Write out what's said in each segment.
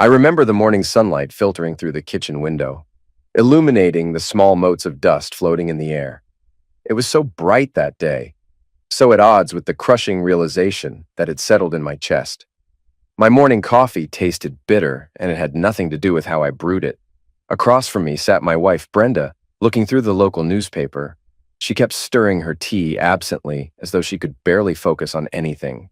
I remember the morning sunlight filtering through the kitchen window, illuminating the small motes of dust floating in the air. It was so bright that day, so at odds with the crushing realization that had settled in my chest. My morning coffee tasted bitter, and it had nothing to do with how I brewed it. Across from me sat my wife, Brenda, looking through the local newspaper. She kept stirring her tea absently, as though she could barely focus on anything.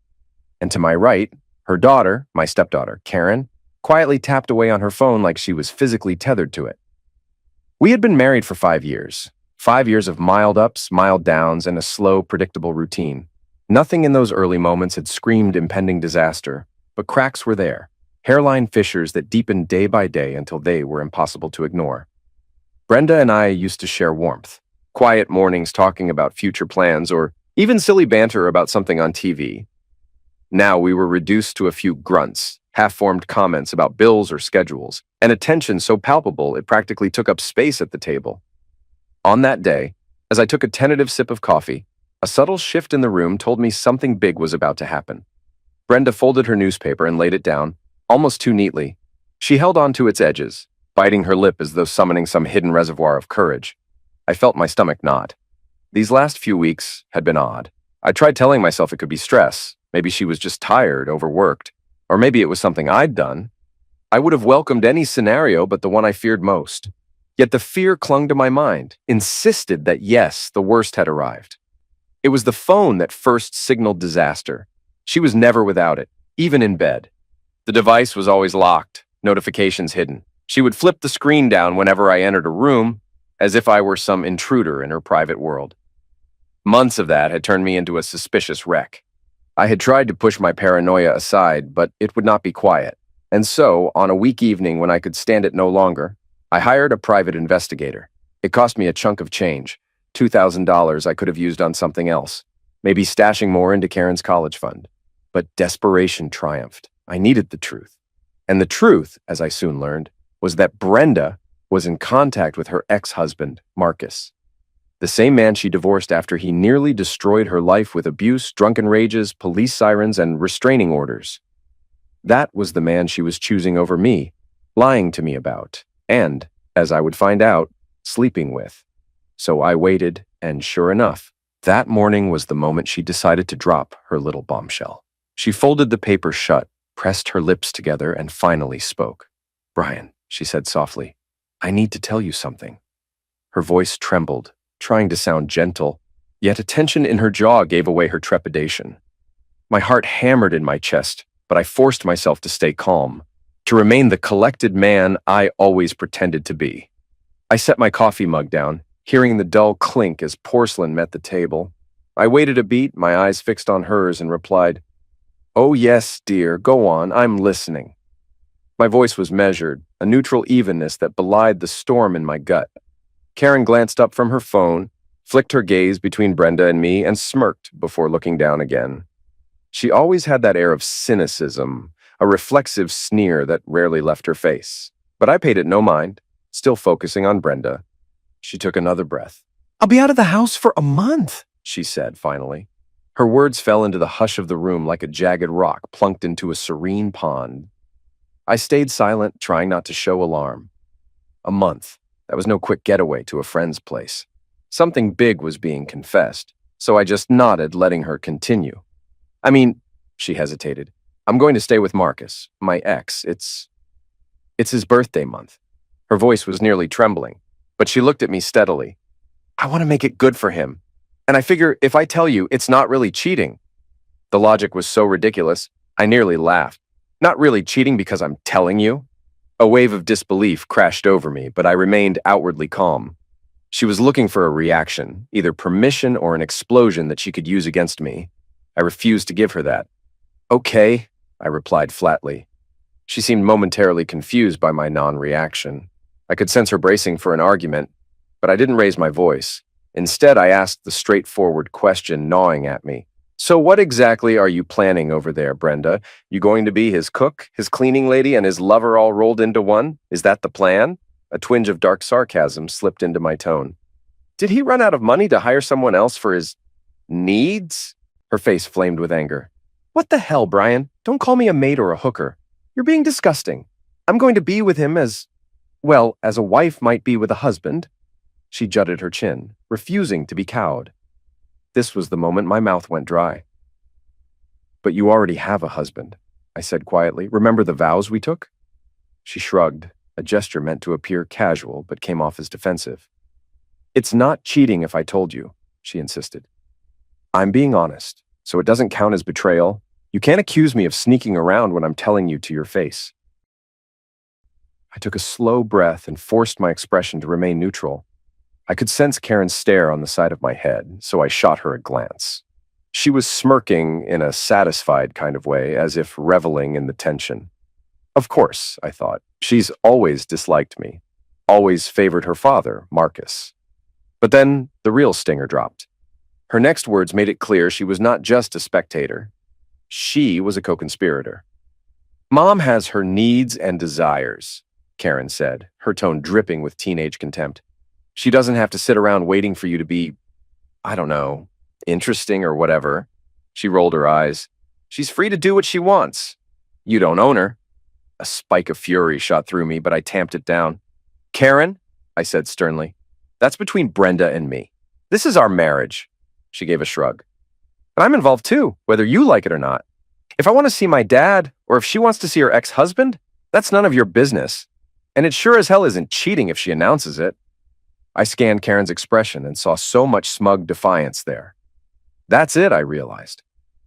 And to my right, her daughter, my stepdaughter, Karen, quietly tapped away on her phone like she was physically tethered to it. We had been married for 5 years. 5 years of mild ups, mild downs, and a slow, predictable routine. Nothing in those early moments had screamed impending disaster, but cracks were there, hairline fissures that deepened day by day until they were impossible to ignore. Brenda and I used to share warmth, quiet mornings talking about future plans or even silly banter about something on TV. Now we were reduced to a few grunts, half-formed comments about bills or schedules, and a tension so palpable it practically took up space at the table. On that day, as I took a tentative sip of coffee, a subtle shift in the room told me something big was about to happen. Brenda folded her newspaper and laid it down, almost too neatly. She held on to its edges, biting her lip as though summoning some hidden reservoir of courage. I felt my stomach knot. These last few weeks had been odd. I tried telling myself it could be stress. Maybe she was just tired, overworked, or maybe it was something I'd done. I would have welcomed any scenario but the one I feared most. Yet the fear clung to my mind, insisted that yes, the worst had arrived. It was the phone that first signaled disaster. She was never without it, even in bed. The device was always locked, notifications hidden. She would flip the screen down whenever I entered a room, as if I were some intruder in her private world. Months of that had turned me into a suspicious wreck. I had tried to push my paranoia aside, but it would not be quiet. And so, on a week evening when I could stand it no longer, I hired a private investigator. It cost me a chunk of change, $2,000 I could have used on something else, maybe stashing more into Karen's college fund. But desperation triumphed. I needed the truth. And the truth, as I soon learned, was that Brenda was in contact with her ex-husband, Marcus. The same man she divorced after he nearly destroyed her life with abuse, drunken rages, police sirens, and restraining orders. That was the man she was choosing over me, lying to me about, and, as I would find out, sleeping with. So I waited, and sure enough, that morning was the moment she decided to drop her little bombshell. She folded the paper shut, pressed her lips together, and finally spoke. "Brian," she said softly, "I need to tell you something." Her voice trembled, trying to sound gentle, yet a tension in her jaw gave away her trepidation. My heart hammered in my chest, but I forced myself to stay calm, to remain the collected man I always pretended to be. I set my coffee mug down, hearing the dull clink as porcelain met the table. I waited a beat, my eyes fixed on hers, and replied, "Oh yes, dear, go on, I'm listening." My voice was measured, a neutral evenness that belied the storm in my gut. Karen glanced up from her phone, flicked her gaze between Brenda and me, and smirked before looking down again. She always had that air of cynicism, a reflexive sneer that rarely left her face. But I paid it no mind, still focusing on Brenda. She took another breath. "I'll be out of the house for a month," she said finally. Her words fell into the hush of the room like a jagged rock plunked into a serene pond. I stayed silent, trying not to show alarm. A month. That was no quick getaway to a friend's place. Something big was being confessed, so I just nodded, letting her continue. "I mean," she hesitated, "I'm going to stay with Marcus, my ex. It's his birthday month." Her voice was nearly trembling, but she looked at me steadily. "I want to make it good for him. And I figure if I tell you, it's not really cheating." The logic was so ridiculous, I nearly laughed. "Not really cheating because I'm telling you?" A wave of disbelief crashed over me, but I remained outwardly calm. She was looking for a reaction, either permission or an explosion that she could use against me. I refused to give her that. "Okay," I replied flatly. She seemed momentarily confused by my non-reaction. I could sense her bracing for an argument, but I didn't raise my voice. Instead, I asked the straightforward question gnawing at me. "So what exactly are you planning over there, Brenda? You going to be his cook, his cleaning lady, and his lover all rolled into one? Is that the plan?" A twinge of dark sarcasm slipped into my tone. "Did he run out of money to hire someone else for his needs?" Her face flamed with anger. "What the hell, Brian? Don't call me a maid or a hooker. You're being disgusting." I'm going to be with him as a wife might be with a husband." She jutted her chin, refusing to be cowed. This was the moment my mouth went dry. "But you already have a husband," I said quietly. "Remember the vows we took?" She shrugged, a gesture meant to appear casual but came off as defensive. "It's not cheating if I told you," she insisted. "I'm being honest, so it doesn't count as betrayal. You can't accuse me of sneaking around when I'm telling you to your face." I took a slow breath and forced my expression to remain neutral. I could sense Karen's stare on the side of my head, so I shot her a glance. She was smirking in a satisfied kind of way, as if reveling in the tension. Of course, I thought, she's always disliked me, always favored her father, Marcus. But then the real stinger dropped. Her next words made it clear she was not just a spectator. She was a co-conspirator. "Mom has her needs and desires," Karen said, her tone dripping with teenage contempt. "She doesn't have to sit around waiting for you to be, I don't know, interesting or whatever." She rolled her eyes. "She's free to do what she wants. You don't own her." A spike of fury shot through me, but I tamped it down. "Karen," I said sternly, "that's between Brenda and me. This is our marriage." She gave a shrug. "But I'm involved too, whether you like it or not. If I want to see my dad, or if she wants to see her ex-husband, that's none of your business. And it sure as hell isn't cheating if she announces it." I scanned Karen's expression and saw so much smug defiance there. That's it, I realized.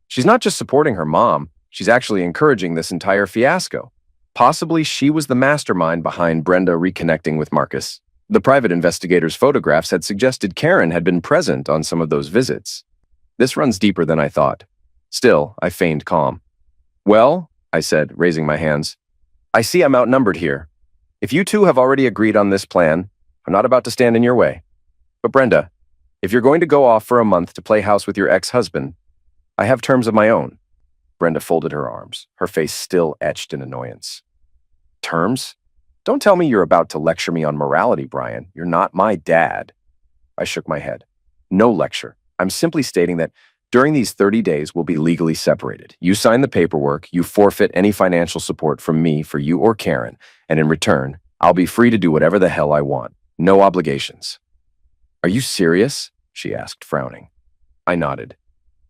She's not just supporting her mom, she's actually encouraging this entire fiasco. Possibly she was the mastermind behind Brenda reconnecting with Marcus. The private investigator's photographs had suggested Karen had been present on some of those visits. This runs deeper than I thought. Still, I feigned calm. "Well," I said, raising my hands, "I see I'm outnumbered here. If you two have already agreed on this plan, I'm not about to stand in your way. But Brenda, if you're going to go off for a month to play house with your ex-husband, I have terms of my own." Brenda folded her arms, her face still etched in annoyance. "Terms? Don't tell me you're about to lecture me on morality, Brian. You're not my dad." I shook my head. "No lecture. I'm simply stating that during these 30 days, we'll be legally separated. You sign the paperwork, you forfeit any financial support from me for you or Karen, and in return, I'll be free to do whatever the hell I want. No obligations." "Are you serious?" she asked, frowning. I nodded.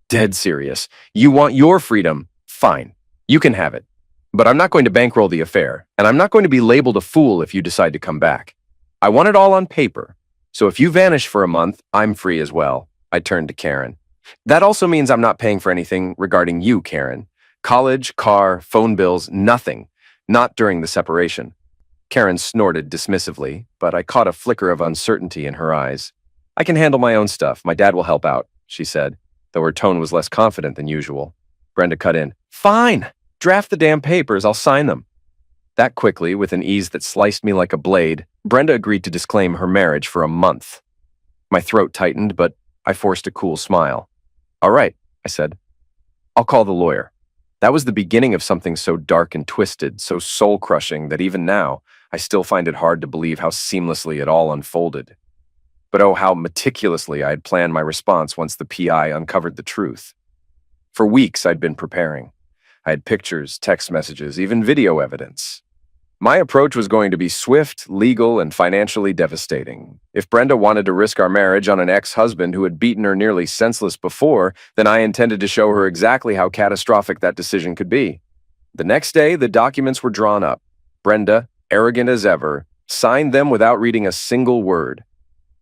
"Dead serious. You want your freedom? Fine. You can have it. But I'm not going to bankroll the affair, and I'm not going to be labeled a fool if you decide to come back. I want it all on paper. So if you vanish for a month, I'm free as well." I turned to Karen. "That also means I'm not paying for anything regarding you, Karen. College, car, phone bills, nothing. Not during the separation." Karen snorted dismissively, but I caught a flicker of uncertainty in her eyes. "I can handle my own stuff. My dad will help out," she said, though her tone was less confident than usual. Brenda cut in. "Fine. Draft the damn papers. I'll sign them." That quickly, with an ease that sliced me like a blade, Brenda agreed to disclaim her marriage for a month. My throat tightened, but I forced a cool smile. "All right," I said. "I'll call the lawyer." That was the beginning of something so dark and twisted, so soul-crushing that even now, I still find it hard to believe how seamlessly it all unfolded. But oh, how meticulously I had planned my response once the PI uncovered the truth. For weeks, I'd been preparing. I had pictures, text messages, even video evidence. My approach was going to be swift, legal, and financially devastating. If Brenda wanted to risk our marriage on an ex-husband who had beaten her nearly senseless before, then I intended to show her exactly how catastrophic that decision could be. The next day, the documents were drawn up. Brenda, arrogant as ever, signed them without reading a single word.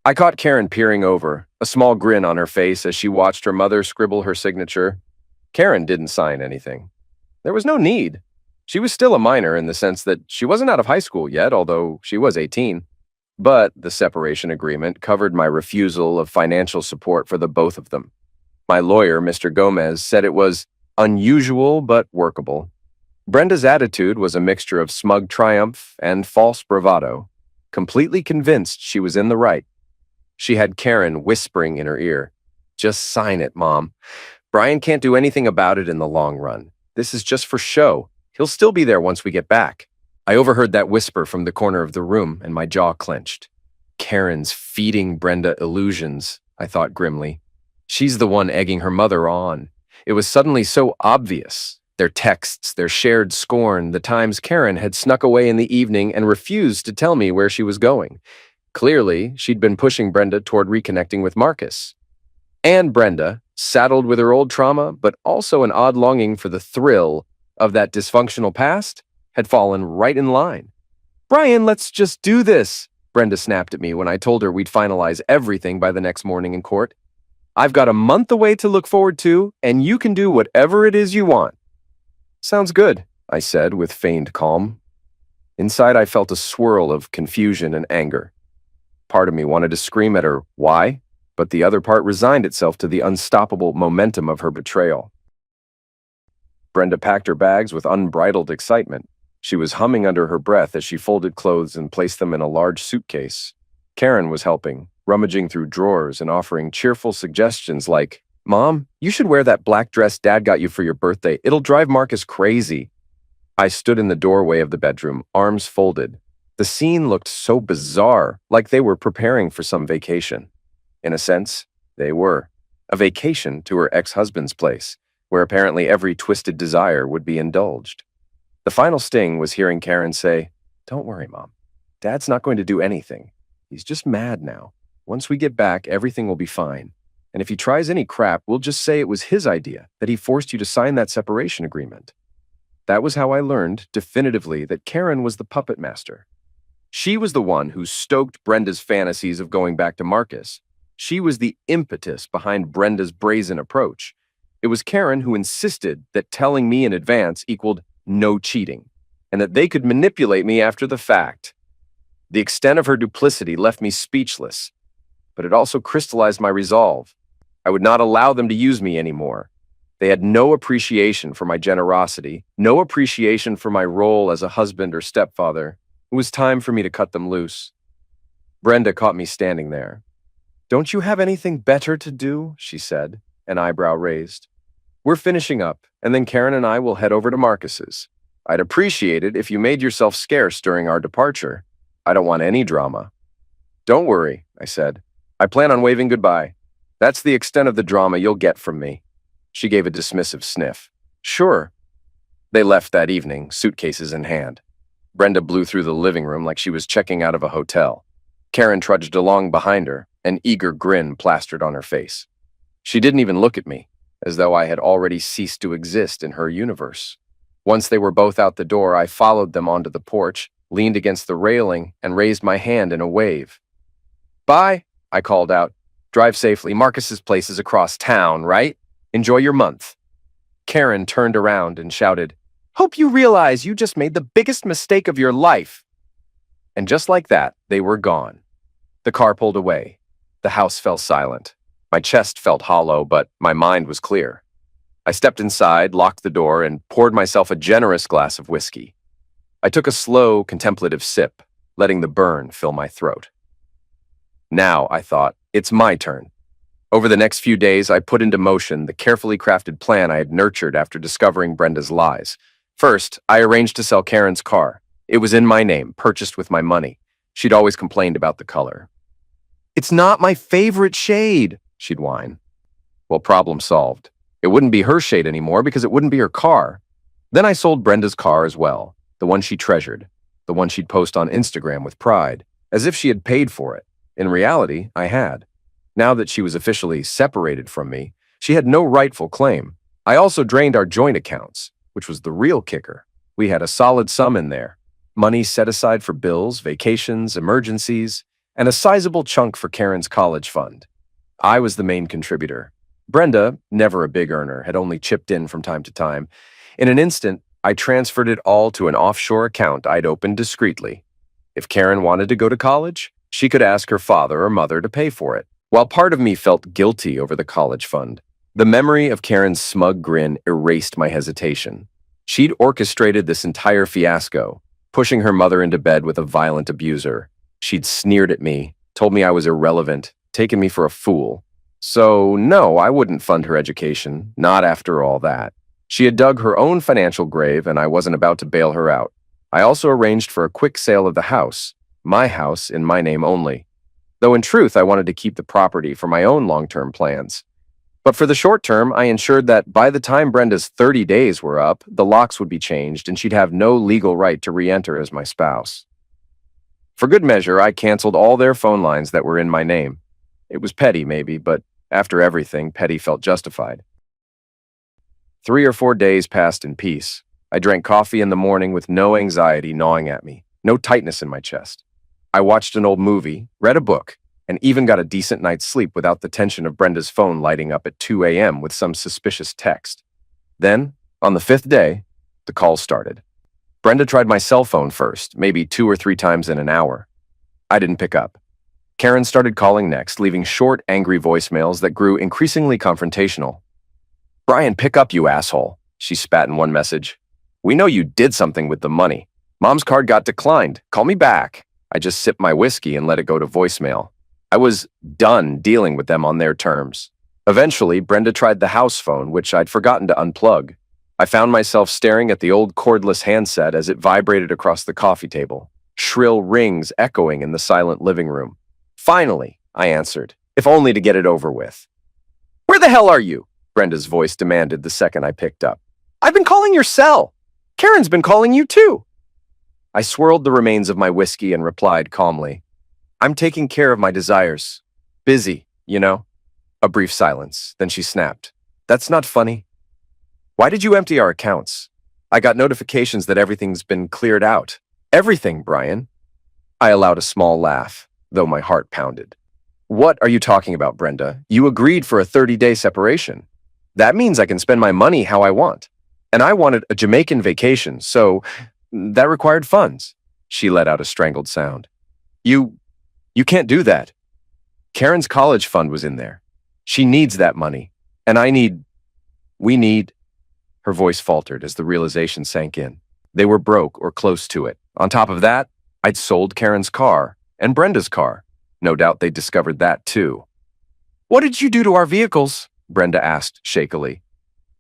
I caught Karen peering over, a small grin on her face as she watched her mother scribble her signature. Karen didn't sign anything. There was no need. She was still a minor in the sense that she wasn't out of high school yet, although she was 18. But the separation agreement covered my refusal of financial support for the both of them. My lawyer, Mr. Gomez, said it was unusual but workable. Brenda's attitude was a mixture of smug triumph and false bravado, completely convinced she was in the right. She had Karen whispering in her ear, "Just sign it, Mom. Brian can't do anything about it in the long run. This is just for show. He'll still be there once we get back." I overheard that whisper from the corner of the room, and my jaw clenched. Karen's feeding Brenda illusions, I thought grimly. She's the one egging her mother on. It was suddenly so obvious. Their texts, their shared scorn, the times Karen had snuck away in the evening and refused to tell me where she was going. Clearly, she'd been pushing Brenda toward reconnecting with Marcus. And Brenda, saddled with her old trauma, but also an odd longing for the thrill of that dysfunctional past, had fallen right in line. "Brian, let's just do this," Brenda snapped at me when I told her we'd finalize everything by the next morning in court. "I've got a month away to look forward to, and you can do whatever it is you want." "Sounds good," I said with feigned calm. Inside, I felt a swirl of confusion and anger. Part of me wanted to scream at her, "Why?" But the other part resigned itself to the unstoppable momentum of her betrayal. Brenda packed her bags with unbridled excitement. She was humming under her breath as she folded clothes and placed them in a large suitcase. Karen was helping, rummaging through drawers and offering cheerful suggestions like, "Mom, you should wear that black dress Dad got you for your birthday. It'll drive Marcus crazy." I stood in the doorway of the bedroom, arms folded. The scene looked so bizarre, like they were preparing for some vacation. In a sense, they were. A vacation to her ex-husband's place, where apparently every twisted desire would be indulged. The final sting was hearing Karen say, "Don't worry, Mom. Dad's not going to do anything. He's just mad now. Once we get back, everything will be fine. And if he tries any crap, we'll just say it was his idea, that he forced you to sign that separation agreement." That was how I learned, definitively, that Karen was the puppet master. She was the one who stoked Brenda's fantasies of going back to Marcus. She was the impetus behind Brenda's brazen approach. It was Karen who insisted that telling me in advance equaled no cheating, and that they could manipulate me after the fact. The extent of her duplicity left me speechless, but it also crystallized my resolve. I would not allow them to use me anymore. They had no appreciation for my generosity, no appreciation for my role as a husband or stepfather. It was time for me to cut them loose. Brenda caught me standing there. "Don't you have anything better to do?" she said, an eyebrow raised. "We're finishing up, and then Karen and I will head over to Marcus's. I'd appreciate it if you made yourself scarce during our departure. I don't want any drama." "Don't worry," I said. "I plan on waving goodbye. That's the extent of the drama you'll get from me." She gave a dismissive sniff. "Sure." They left that evening, suitcases in hand. Brenda blew through the living room like she was checking out of a hotel. Karen trudged along behind her, an eager grin plastered on her face. She didn't even look at me, as though I had already ceased to exist in her universe. Once they were both out the door, I followed them onto the porch, leaned against the railing, and raised my hand in a wave. "Bye," I called out. "Drive safely. Marcus's place is across town, right? Enjoy your month." Karen turned around and shouted, "Hope you realize you just made the biggest mistake of your life." And just like that, they were gone. The car pulled away. The house fell silent. My chest felt hollow, but my mind was clear. I stepped inside, locked the door, and poured myself a generous glass of whiskey. I took a slow, contemplative sip, letting the burn fill my throat. Now, I thought, it's my turn. Over the next few days, I put into motion the carefully crafted plan I had nurtured after discovering Brenda's lies. First, I arranged to sell Karen's car. It was in my name, purchased with my money. She'd always complained about the color. "It's not my favorite shade," she'd whine. Well, problem solved. It wouldn't be her shade anymore because it wouldn't be her car. Then I sold Brenda's car as well, the one she treasured, the one she'd post on Instagram with pride, as if she had paid for it. In reality, I had. Now that she was officially separated from me, she had no rightful claim. I also drained our joint accounts, which was the real kicker. We had a solid sum in there. Money set aside for bills, vacations, emergencies, and a sizable chunk for Karen's college fund. I was the main contributor. Brenda, never a big earner, had only chipped in from time to time. In an instant, I transferred it all to an offshore account I'd opened discreetly. If Karen wanted to go to college, she could ask her father or mother to pay for it. While part of me felt guilty over the college fund, the memory of Karen's smug grin erased my hesitation. She'd orchestrated this entire fiasco, pushing her mother into bed with a violent abuser. She'd sneered at me, told me I was irrelevant, taken me for a fool. So, no, I wouldn't fund her education, not after all that. She had dug her own financial grave, and I wasn't about to bail her out. I also arranged for a quick sale of the house, my house in my name only. Though in truth, I wanted to keep the property for my own long-term plans. But for the short term, I ensured that by the time Brenda's 30 days were up, the locks would be changed and she'd have no legal right to re-enter as my spouse. For good measure, I canceled all their phone lines that were in my name. It was petty, maybe, but after everything, petty felt justified. 3 or 4 days passed in peace. I drank coffee in the morning with no anxiety gnawing at me, no tightness in my chest. I watched an old movie, read a book, and even got a decent night's sleep without the tension of Brenda's phone lighting up at 2 a.m. with some suspicious text. Then, on the 5th day, the calls started. Brenda tried my cell phone first, maybe 2 or 3 times in an hour. I didn't pick up. Karen started calling next, leaving short, angry voicemails that grew increasingly confrontational. "Brian, pick up, you asshole," she spat in one message. "We know you did something with the money. Mom's card got declined. Call me back." I just sipped my whiskey and let it go to voicemail. I was done dealing with them on their terms. Eventually, Brenda tried the house phone, which I'd forgotten to unplug. I found myself staring at the old cordless handset as it vibrated across the coffee table, shrill rings echoing in the silent living room. "Finally," I answered, if only to get it over with. "Where the hell are you?" Brenda's voice demanded the second I picked up. "I've been calling your cell. Karen's been calling you too." I swirled the remains of my whiskey and replied calmly, "I'm taking care of my desires. Busy, you know." A brief silence, then she snapped, "That's not funny. Why did you empty our accounts? I got notifications that everything's been cleared out." "Everything, Brian." I allowed a small laugh, though my heart pounded. "What are you talking about, Brenda? You agreed for a 30-day separation. That means I can spend my money how I want. And I wanted a Jamaican vacation, so that required funds." She let out a strangled sound. You can't do that. Karen's college fund was in there. She needs that money. And we need. Her voice faltered as the realization sank in. They were broke or close to it. On top of that, I'd sold Karen's car and Brenda's car. No doubt they discovered that too. "What did you do to our vehicles?" Brenda asked shakily.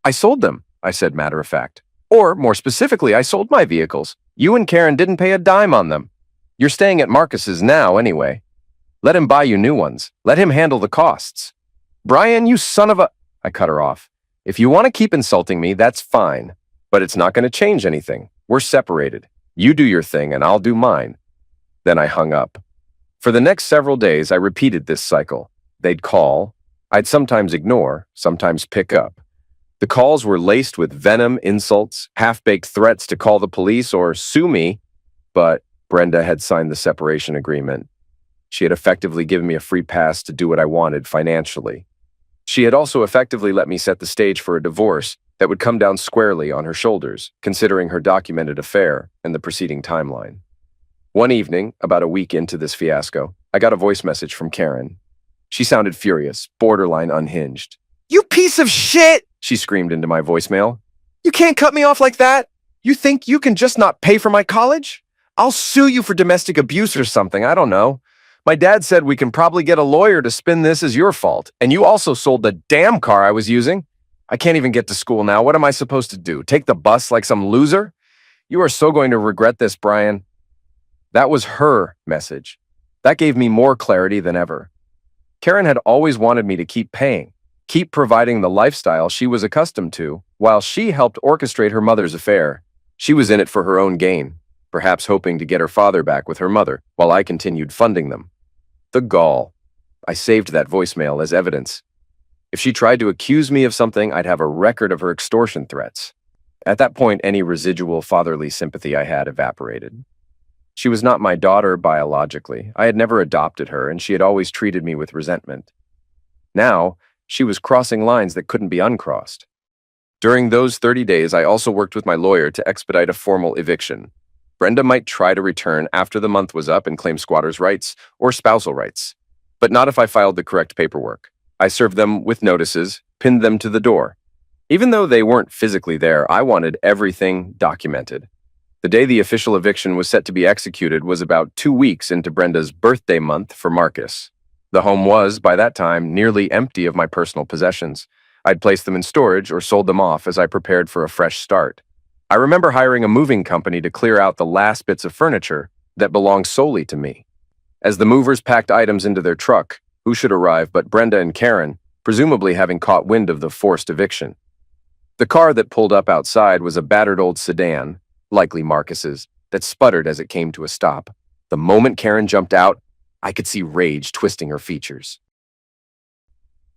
"I sold them," I said matter of fact. "Or, more specifically, I sold my vehicles. You and Karen didn't pay a dime on them. You're staying at Marcus's now anyway. Let him buy you new ones. Let him handle the costs." "Brian, you son of a—" I cut her off. "If you want to keep insulting me, that's fine. But it's not going to change anything. We're separated. You do your thing and I'll do mine." Then I hung up. For the next several days, I repeated this cycle. They'd call. I'd sometimes ignore, sometimes pick up. The calls were laced with venom, insults, half-baked threats to call the police or sue me, but Brenda had signed the separation agreement. She had effectively given me a free pass to do what I wanted financially. She had also effectively let me set the stage for a divorce that would come down squarely on her shoulders, considering her documented affair and the preceding timeline. One evening, about a week into this fiasco, I got a voice message from Karen. She sounded furious, borderline unhinged. "You piece of shit!" she screamed into my voicemail. "You can't cut me off like that! You think you can just not pay for my college? I'll sue you for domestic abuse or something, I don't know. My dad said we can probably get a lawyer to spin this as your fault, and you also sold the damn car I was using. I can't even get to school now. What am I supposed to do? Take the bus like some loser? You are so going to regret this, Brian." That was her message. That gave me more clarity than ever. Karen had always wanted me to keep paying, keep providing the lifestyle she was accustomed to, while she helped orchestrate her mother's affair. She was in it for her own gain, perhaps hoping to get her father back with her mother, while I continued funding them. The gall. I saved that voicemail as evidence. If she tried to accuse me of something, I'd have a record of her extortion threats. At that point, any residual fatherly sympathy I had evaporated. She was not my daughter biologically. I had never adopted her, and she had always treated me with resentment. Now, she was crossing lines that couldn't be uncrossed. During those 30 days, I also worked with my lawyer to expedite a formal eviction. Brenda might try to return after the month was up and claim squatters' rights or spousal rights, but not if I filed the correct paperwork. I served them with notices, pinned them to the door. Even though they weren't physically there, I wanted everything documented. The day the official eviction was set to be executed was about 2 weeks into Brenda's birthday month for Marcus. The home was, by that time, nearly empty of my personal possessions. I'd placed them in storage or sold them off as I prepared for a fresh start. I remember hiring a moving company to clear out the last bits of furniture that belonged solely to me. As the movers packed items into their truck, who should arrive but Brenda and Karen, presumably having caught wind of the forced eviction. The car that pulled up outside was a battered old sedan, likely Marcus's, that sputtered as it came to a stop. The moment Karen jumped out, I could see rage twisting her features.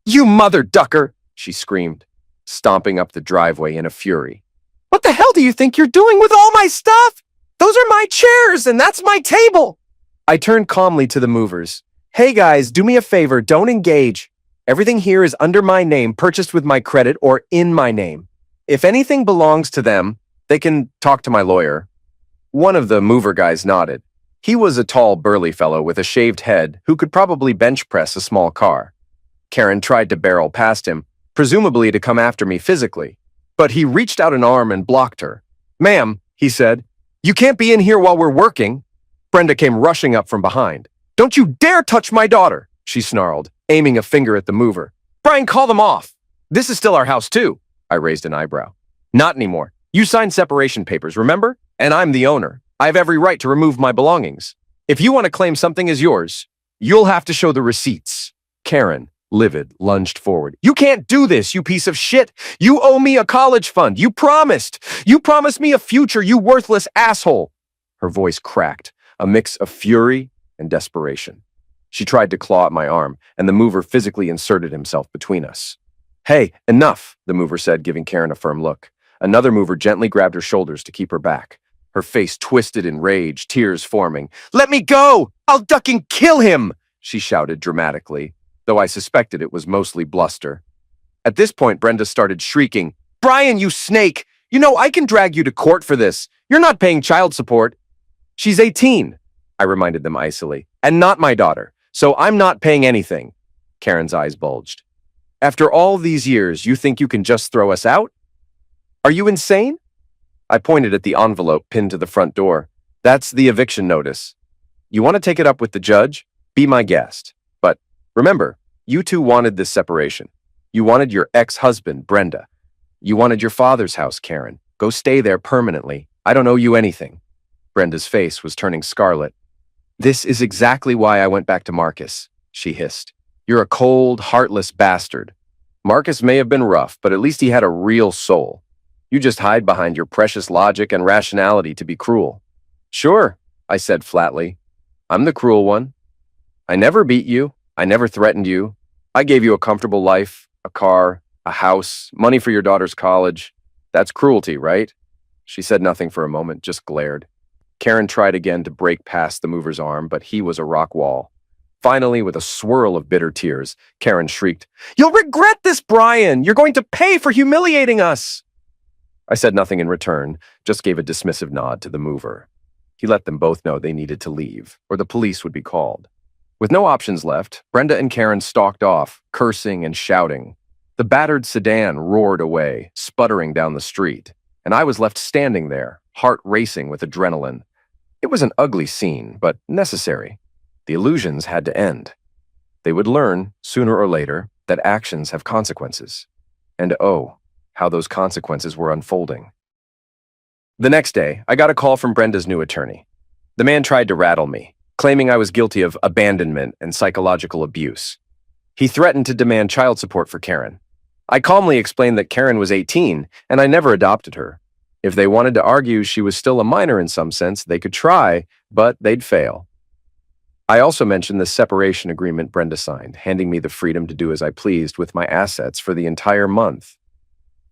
"You mother ducker!" she screamed, stomping up the driveway in a fury. "What the hell do you think you're doing with all my stuff? Those are my chairs, and that's my table!" I turned calmly to the movers. "Hey guys, do me a favor, don't engage. Everything here is under my name, purchased with my credit, or in my name. If anything belongs to them, they can talk to my lawyer." One of the mover guys nodded. He was a tall, burly fellow with a shaved head who could probably bench press a small car. Karen tried to barrel past him, presumably to come after me physically, but he reached out an arm and blocked her. "Ma'am," he said, "you can't be in here while we're working." Brenda came rushing up from behind. "Don't you dare touch my daughter," she snarled, aiming a finger at the mover. "Brian, call them off. This is still our house too." I raised an eyebrow. "Not anymore. You signed separation papers, remember? And I'm the owner. I have every right to remove my belongings. If you want to claim something as yours, you'll have to show the receipts." Karen, livid, lunged forward. "You can't do this, you piece of shit. You owe me a college fund. You promised. You promised me a future, you worthless asshole." Her voice cracked, a mix of fury and desperation. She tried to claw at my arm, and the mover physically inserted himself between us. "Hey, enough," the mover said, giving Karen a firm look. Another mover gently grabbed her shoulders to keep her back. Her face twisted in rage, tears forming. "Let me go! I'll duck and kill him!" she shouted dramatically, though I suspected it was mostly bluster. At this point, Brenda started shrieking, "Brian, you snake! You know I can drag you to court for this. You're not paying child support." "She's 18, I reminded them icily, "and not my daughter, so I'm not paying anything." Karen's eyes bulged. "After all these years, you think you can just throw us out? Are you insane?" I pointed at the envelope pinned to the front door. "That's the eviction notice. You want to take it up with the judge? Be my guest. But remember, you two wanted this separation. You wanted your ex-husband, Brenda. You wanted your father's house, Karen. Go stay there permanently. I don't owe you anything." Brenda's face was turning scarlet. "This is exactly why I went back to Marcus," she hissed. "You're a cold, heartless bastard. Marcus may have been rough, but at least he had a real soul. You just hide behind your precious logic and rationality to be cruel." "Sure," I said flatly. "I'm the cruel one. I never beat you. I never threatened you. I gave you a comfortable life, a car, a house, money for your daughter's college. That's cruelty, right?" She said nothing for a moment, just glared. Karen tried again to break past the mover's arm, but he was a rock wall. Finally, with a swirl of bitter tears, Karen shrieked, "You'll regret this, Brian! You're going to pay for humiliating us!" I said nothing in return, just gave a dismissive nod to the mover. He let them both know they needed to leave, or the police would be called. With no options left, Brenda and Karen stalked off, cursing and shouting. The battered sedan roared away, sputtering down the street, and I was left standing there, heart racing with adrenaline. It was an ugly scene, but necessary. The illusions had to end. They would learn, sooner or later, that actions have consequences. And oh, how those consequences were unfolding. The next day, I got a call from Brenda's new attorney. The man tried to rattle me, claiming I was guilty of abandonment and psychological abuse. He threatened to demand child support for Karen. I calmly explained that Karen was 18 and I never adopted her. If they wanted to argue she was still a minor in some sense, they could try, but they'd fail. I also mentioned the separation agreement Brenda signed, handing me the freedom to do as I pleased with my assets for the entire month.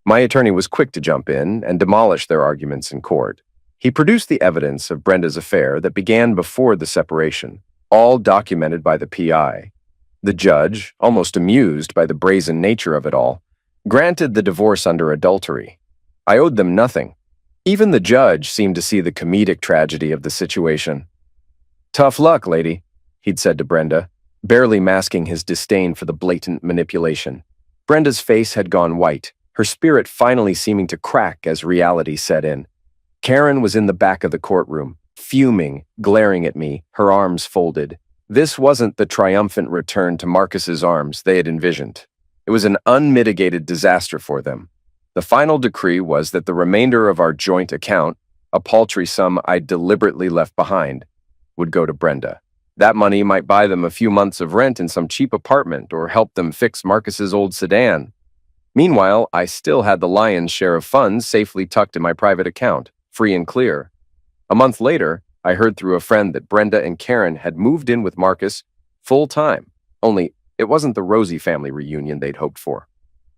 My attorney was quick to jump in and demolish their arguments in court. He produced the evidence of Brenda's affair that began before the separation, all documented by the PI. The judge, almost amused by the brazen nature of it all, granted the divorce under adultery. I owed them nothing. Even the judge seemed to see the comedic tragedy of the situation. "Tough luck, lady," he'd said to Brenda, barely masking his disdain for the blatant manipulation. Brenda's face had gone white, her spirit finally seeming to crack as reality set in. Karen was in the back of the courtroom, fuming, glaring at me, her arms folded. This wasn't the triumphant return to Marcus's arms they had envisioned. It was an unmitigated disaster for them. The final decree was that the remainder of our joint account, a paltry sum I deliberately left behind, would go to Brenda. That money might buy them a few months of rent in some cheap apartment or help them fix Marcus's old sedan. Meanwhile, I still had the lion's share of funds safely tucked in my private account, free and clear. A month later, I heard through a friend that Brenda and Karen had moved in with Marcus full time, only it wasn't the Rosie family reunion they'd hoped for.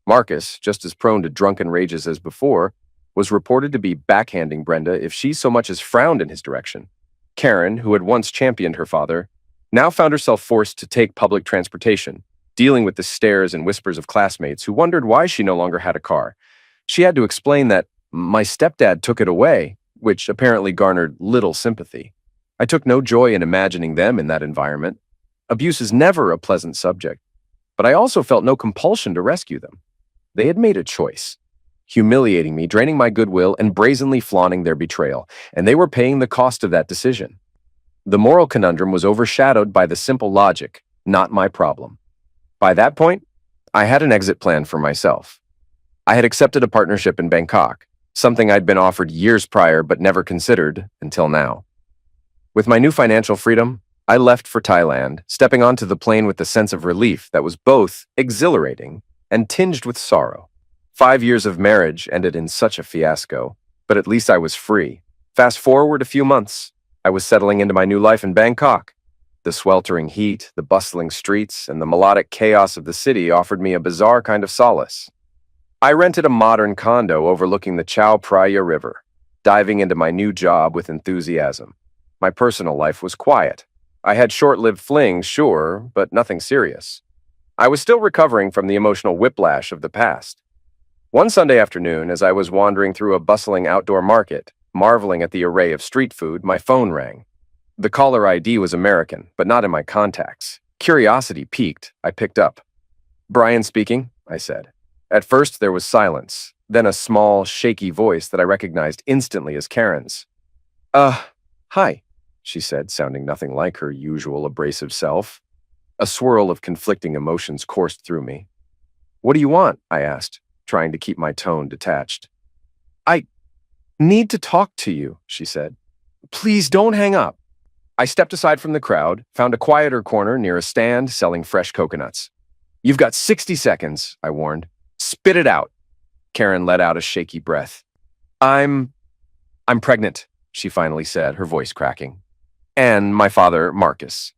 Marcus, just as prone to drunken rages as before, was reported to be backhanding Brenda if she so much as frowned in his direction. Karen, who had once championed her father, now found herself forced to take public transportation, dealing with the stares and whispers of classmates who wondered why she no longer had a car. She had to explain that my stepdad took it away, which apparently garnered little sympathy. I took no joy in imagining them in that environment. Abuse is never a pleasant subject, but I also felt no compulsion to rescue them. They had made a choice, humiliating me, draining my goodwill, and brazenly flaunting their betrayal, and they were paying the cost of that decision. The moral conundrum was overshadowed by the simple logic, not my problem. By that point, I had an exit plan for myself. I had accepted a partnership in Bangkok, something I'd been offered years prior but never considered until now. With my new financial freedom, I left for Thailand, stepping onto the plane with the sense of relief that was both exhilarating and tinged with sorrow. 5 years of marriage ended in such a fiasco, but at least I was free. Fast forward a few months, I was settling into my new life in Bangkok. The sweltering heat, the bustling streets, and the melodic chaos of the city offered me a bizarre kind of solace. I rented a modern condo overlooking the Chao Phraya River, diving into my new job with enthusiasm. My personal life was quiet. I had short-lived flings, sure, but nothing serious. I was still recovering from the emotional whiplash of the past. One Sunday afternoon, as I was wandering through a bustling outdoor market, marveling at the array of street food, my phone rang. The caller ID was American, but not in my contacts. Curiosity piqued. I picked up. "Brian speaking," I said. At first, there was silence, then a small, shaky voice that I recognized instantly as Karen's. Hi," she said, sounding nothing like her usual abrasive self. A swirl of conflicting emotions coursed through me. "What do you want?" I asked, trying to keep my tone detached. "I need to talk to you," she said. "Please don't hang up." I stepped aside from the crowd, found a quieter corner near a stand selling fresh coconuts. "You've got 60 seconds, I warned. "Spit it out." Karen let out a shaky breath. I'm pregnant," she finally said, her voice cracking. "And my father, Marcus.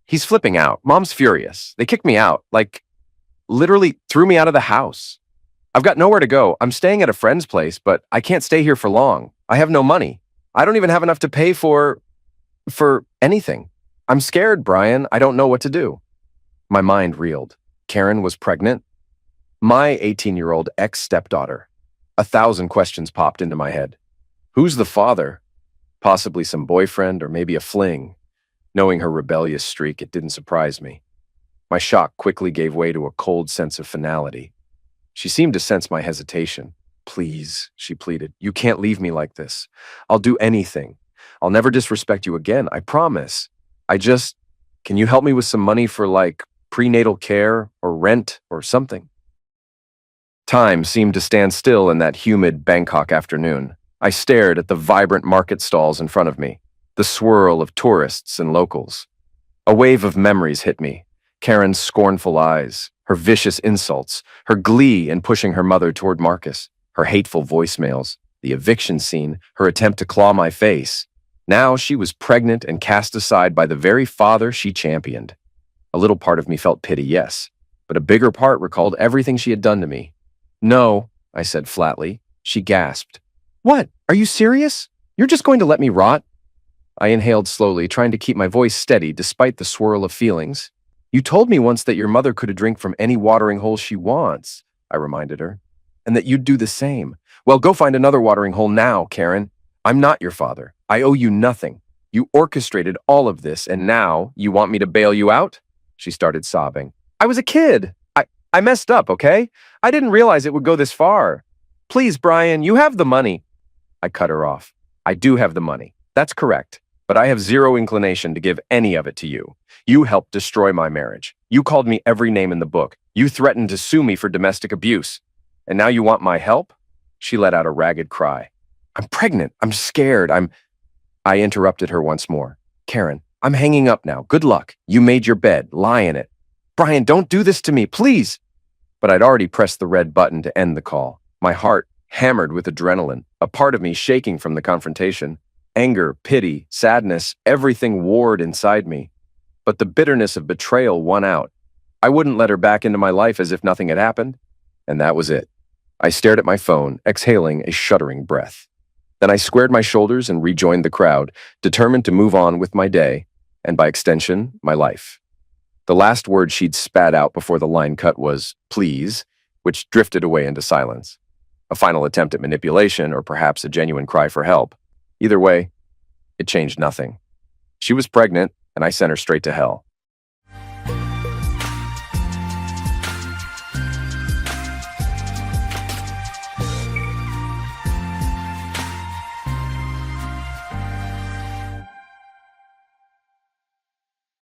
He's flipping out. Mom's furious. They kicked me out, literally threw me out of the house. I've got nowhere to go. I'm staying at a friend's place, but I can't stay here for long. I have no money. I don't even have enough to pay for anything. I'm scared, Brian. I don't know what to do." My mind reeled. Karen was pregnant? My 18-year-old ex-stepdaughter. 1,000 questions popped into my head. Who's the father? Possibly some boyfriend or maybe a fling. Knowing her rebellious streak, it didn't surprise me. My shock quickly gave way to a cold sense of finality. She seemed to sense my hesitation. "Please," she pleaded, "you can't leave me like this. I'll do anything. I'll never disrespect you again, I promise. Can you help me with some money for, prenatal care or rent or something?" Time seemed to stand still in that humid Bangkok afternoon. I stared at the vibrant market stalls in front of me, the swirl of tourists and locals. A wave of memories hit me. Karen's scornful eyes, her vicious insults, her glee in pushing her mother toward Marcus, her hateful voicemails, the eviction scene, her attempt to claw my face. Now she was pregnant and cast aside by the very father she championed. A little part of me felt pity, yes, but a bigger part recalled everything she had done to me. "No," I said flatly. She gasped. "What? Are you serious? You're just going to let me rot?" I inhaled slowly, trying to keep my voice steady despite the swirl of feelings. "You told me once that your mother could drink from any watering hole she wants," I reminded her, "and that you'd do the same. Well, go find another watering hole now, Karen. I'm not your father. I owe you nothing. You orchestrated all of this, and now you want me to bail you out?" She started sobbing. "I was a kid. I messed up, okay? I didn't realize it would go this far. Please, Brian, you have the money." I cut her off. "I do have the money. That's correct. But I have zero inclination to give any of it to you. You helped destroy my marriage. You called me every name in the book. You threatened to sue me for domestic abuse. And now you want my help?" She let out a ragged cry. "I'm pregnant. I'm scared. I interrupted her once more. "Karen, I'm hanging up now. Good luck. You made your bed. Lie in it. Brian, don't do this to me, please. But I'd already pressed the red button to end the call, my heart hammered with adrenaline, a part of me shaking from the confrontation. Anger, pity, sadness, everything warred inside me. But the bitterness of betrayal won out. I wouldn't let her back into my life as if nothing had happened. And that was it. I stared at my phone, exhaling a shuddering breath. Then I squared my shoulders and rejoined the crowd, determined to move on with my day, and by extension, my life. The last word she'd spat out before the line cut was, "Please," which drifted away into silence. A final attempt at manipulation, or perhaps a genuine cry for help. Either way, it changed nothing. She was pregnant, and I sent her straight to hell.